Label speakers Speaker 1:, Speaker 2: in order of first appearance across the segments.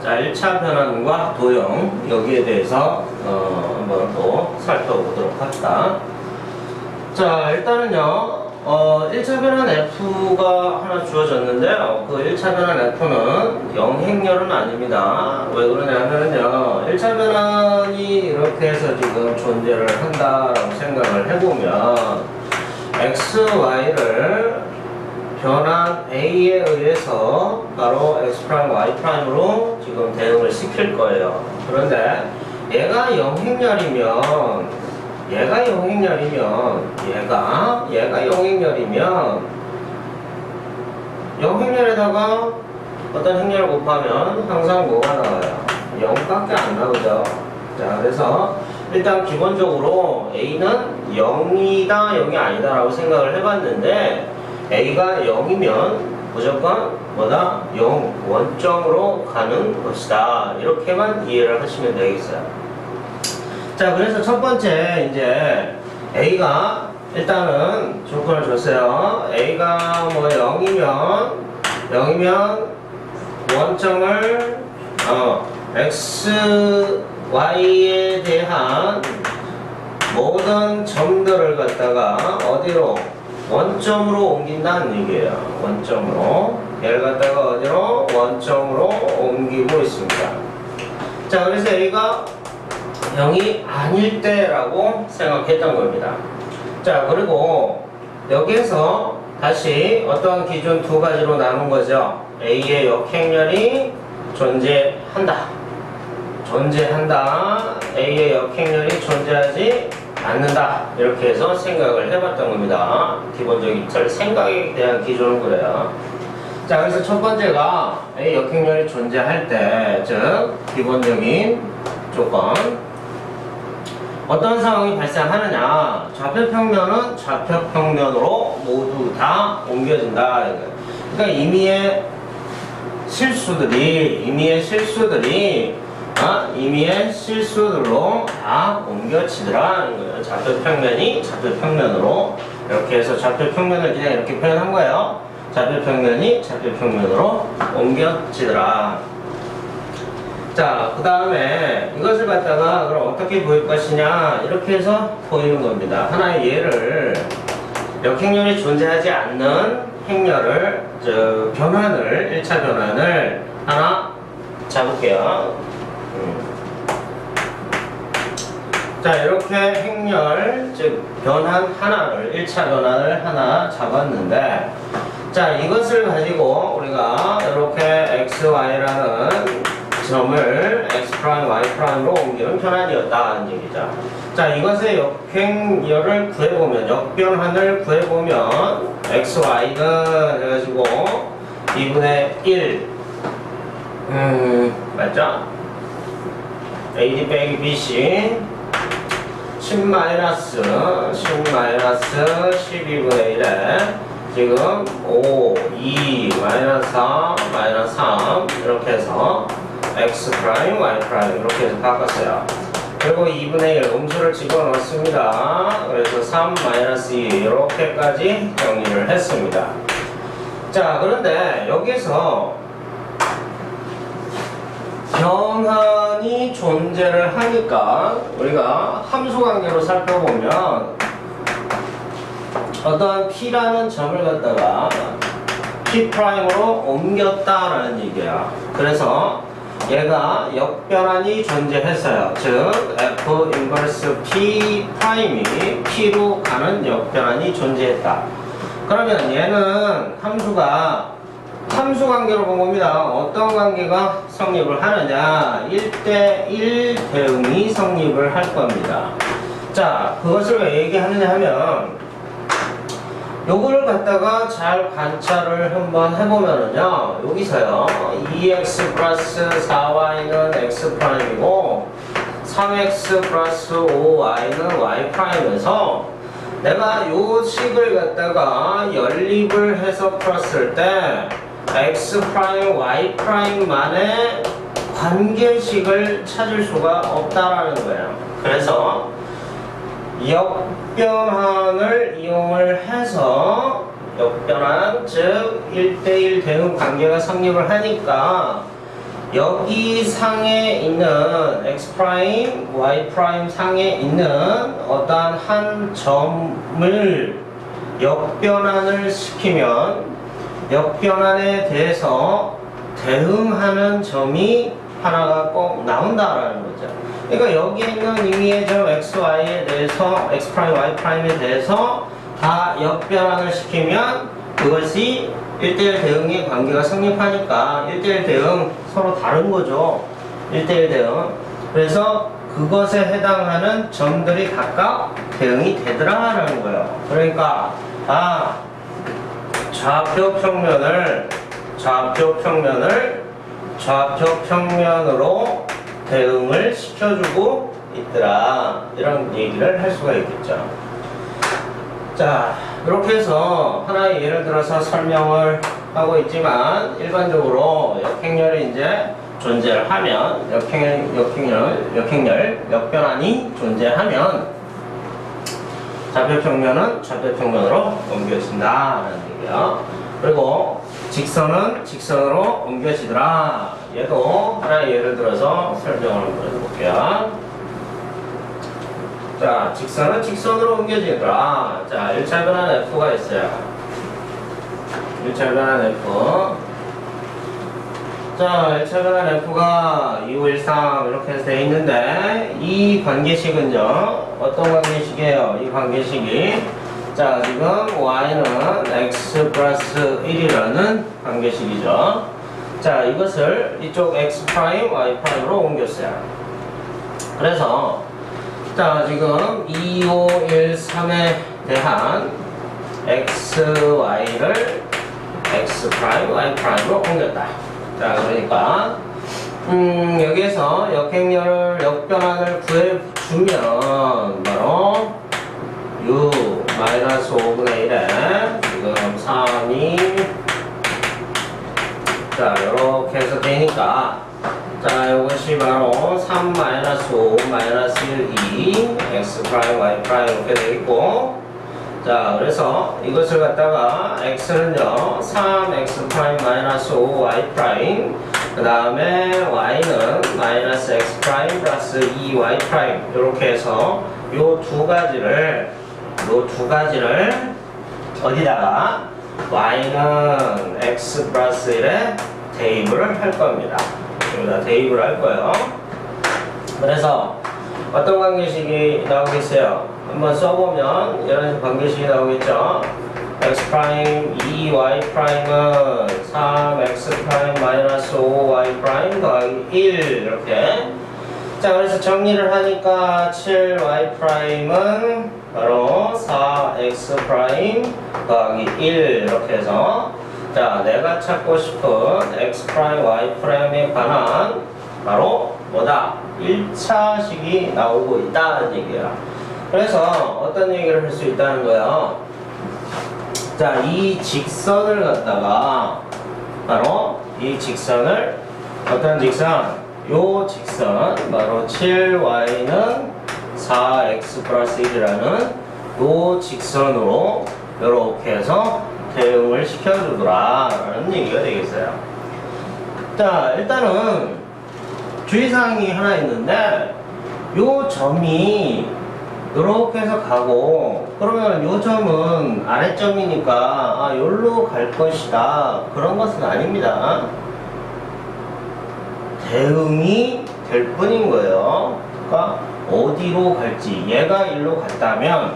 Speaker 1: 자, 1차 변환과 도형 여기에 대해서 한번 또 살펴보도록 합시다. 자, 일단은요 1차 변환 F가 하나 주어졌는데요, 그 1차 변환 F는 영행렬은 아닙니다. 왜 그러냐면요, 1차 변환이 이렇게 해서 지금 존재를 한다라고 생각을 해보면 X, Y를 변환 A에 의해서 바로 X', Y''으로 지금 대응을 시킬 거예요. 그런데 얘가 영행렬이면 영행렬에다가 어떤 행렬을 곱하면 항상 뭐가 나와요? 0밖에 안 나오죠. 자, 그래서 일단 기본적으로 A는 0이다, 0이 아니다 라고 생각을 해봤는데, A가 0이면 무조건 뭐다? 0, 원점으로 가는 것이다. 이렇게만 이해를 하시면 되겠어요. 자, 그래서 첫 번째 이제 A가 일단은 조건을 줬어요. A가 뭐 0이면 원점을 X, Y에 대한 모든 점들을 갖다가 어디로? 원점으로 옮긴다는 얘기예요. 원점으로. 얘를 갖다가 어디로? 원점으로 옮기고 있습니다. 자, 그래서 A가 0이 아닐 때라고 생각했던 겁니다. 자, 그리고 여기에서 다시 어떠한 기준 두 가지로 나눈 거죠. A의 역행렬이 존재한다. A의 역행렬이 존재하지 않는다. 이렇게 해서 생각을 해봤던 겁니다. 기본적인 생각에 대한 기준은 그래요. 자, 그래서 첫 번째가 A 역행렬이 존재할 때, 즉 기본적인 조건, 어떤 상황이 발생하느냐, 좌표평면은 좌표평면으로 모두 다 옮겨진다. 그러니까 임의의 실수들로 다 옮겨지더라는 거예요. 좌표평면이 좌표평면으로, 이렇게 해서 좌표평면을 그냥 이렇게 표현한 거예요. 좌표평면이 좌표평면으로 옮겨지더라. 자, 그 다음에 이것을 갖다가 그럼 어떻게 보일 것이냐, 이렇게 해서 보이는 겁니다. 하나의 예를, 역행렬이 존재하지 않는 행렬을, 1차 변환을 하나 잡을게요. 자, 이렇게 행렬, 즉 변환 하나를, 1차 변환을 하나 잡았는데, 자, 이것을 가지고 우리가 이렇게 X, Y라는 점을 X', Y''로 옮기는 변환이었다는 얘기죠. 자, 이것의 역행렬을 구해보면, 역변환을 구해보면 X, Y는 해가지고 2분의 1 맞죠? AD 빼기 BC 10-12분의 1에 지금 5, 2, -4, -3 이렇게 해서 X', Y' 이렇게 해서 바꿨어요. 그리고 2분의 1 음수를 집어넣습니다. 그래서 3, -2 이렇게까지 정리를 했습니다. 자, 그런데 여기서 변환이 존재를 하니까 우리가 함수관계로 살펴보면 어떠한 P라는 점을 갖다가 P'으로 옮겼다라는 얘기야. 그래서 얘가 역변환이 존재했어요. 즉 F 인버스 P'이 P로 가는 역변환이 존재했다. 그러면 얘는 함수 관계로 본 겁니다. 어떤 관계가 성립을 하느냐, 1대1 대응이 성립을 할 겁니다. 자, 그것을 왜 얘기하느냐 하면, 요거를 갖다가 잘 관찰을 한번 해보면은요, 여기서요, 2x 플러스 4y는 x'이고 3x 플러스 5y는 y'에서 내가 요 식을 갖다가 연립을 해서 풀었을 때 X', Y''만의 관계식을 찾을 수가 없다라는 거예요. 그래서 역변환을 이용을 해서 역변환, 즉 1대1 대응 관계가 성립을 하니까 여기 상에 있는 x 프라임, y 프라임 상에 있는 어떠한 한 점을 역변환을 시키면 역변환에 대해서 대응하는 점이 하나가 꼭 나온다라는 거죠. 그러니까 여기에 있는 의미의 점 x, y에 대해서 x 프라임, y 프라임에 대해서 다 역변환을 시키면 그것이 1대1 대응의 관계가 성립하니까 1대1 대응 서로 다른 거죠. 1대1 대응. 그래서 그것에 해당하는 점들이 각각 대응이 되더라라는 거예요. 그러니까 좌표 평면으로 대응을 시켜주고 있더라. 이런 얘기를 할 수가 있겠죠. 자, 이렇게 해서 하나의 예를 들어서 설명을 하고 있지만 일반적으로 역행렬이 이제 존재를 하면 역변환이 존재하면 좌표평면은 좌표평면으로 옮겨진다라는 얘기예요. 그리고 직선은 직선으로 옮겨지더라. 얘도 하나의 예를 들어서 설명을 한번 해볼게요. 자, 직선은 직선으로 옮겨지더라. 자, 1차 변환 F가 있어요. 1차 변환 F. 자, 1차 변환 F가 2, 5, 1, 3 이렇게 해서 되어 있는데 이 관계식은요. 어떤 관계식이에요? 이 관계식이 자, 지금 y는 x 플러스 1이라는 관계식이죠. 자, 이것을 이쪽 x 프라임, y 프라임으로 옮겼어요. 그래서 자, 지금 2, 5, 1, 3에 대한 x, y를 x 프라임, y 프라임으로 옮겼다. 자, 그러니까 여기에서 역행렬을 역변환을 구해주면 바로 u 마이너스 5분의 1에 지금 3이 자, 요렇게 해서 되니까 자, 이것이 바로 3 마이너스 5 마이너스 1, 2 x 프라임, y 프라임 이렇게 되겠고 자, 그래서 이것을 갖다가 x는요 3x 프라임 마이너스 5 y 프라임 그 다음에 y는 마이너스 x 프라임 플러스 2y 프라임 이렇게 해서 요 두 가지를 어디다가 y는 x 플러스 1에 대입을 할 겁니다. 여기다 대입을 할 거예요. 그래서 어떤 관계식이 나오겠어요? 한번 써보면 이런 관계식이 나오겠죠. x 프라임 2y 프라임은 3x 프라임 마이너스 5y 프라임 더하기 1 이렇게. 자, 그래서 정리를 하니까 7y 프라임은 바로 4x 프라임 더하기 1 이렇게 해서 자, 내가 찾고 싶은 x 프라임, y 프라임에 관한 바로 뭐다? 1차식이 나오고 있다는 얘기야. 그래서 어떤 얘기를 할 수 있다는 거예요? 자, 이 직선을 갖다가 바로 이 직선을 어떤 직선? 요 직선 바로 7y는 4x 플러스 1이라는 요 직선으로 이렇게 해서 대응을 시켜주더라 라는 얘기가 되겠어요. 자, 일단은 주의사항이 하나 있는데 요 점이 이렇게 해서 가고 그러면 요 점은 아래점이니까 여기로 갈 것이다 그런 것은 아닙니다. 대응이 될 뿐인 거예요. 그러니까 어디로 갈지 얘가 일로 갔다면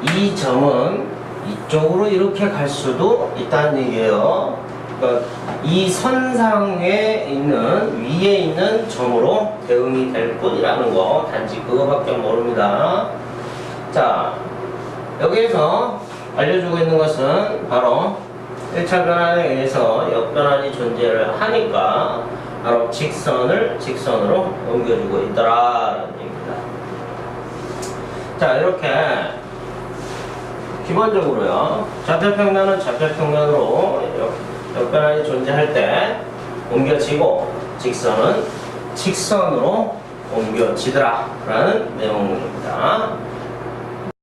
Speaker 1: 이 점은 이쪽으로 이렇게 갈 수도 있다는 얘기예요. 그러니까 이 선상에 있는 위에 있는 점으로 대응이 될 뿐이라는 거 단지 그거밖에 모릅니다. 자, 여기에서 알려주고 있는 것은 바로 1차 변환에 의해서 역변환이 존재를 하니까 바로 직선을 직선으로 옮겨주고 있더라라는 얘기입니다. 자, 이렇게 기본적으로요 좌표평면은 좌표평면으로 역변환이 존재할 때 옮겨지고 직선은 직선으로 옮겨지더라 라는 내용입니다.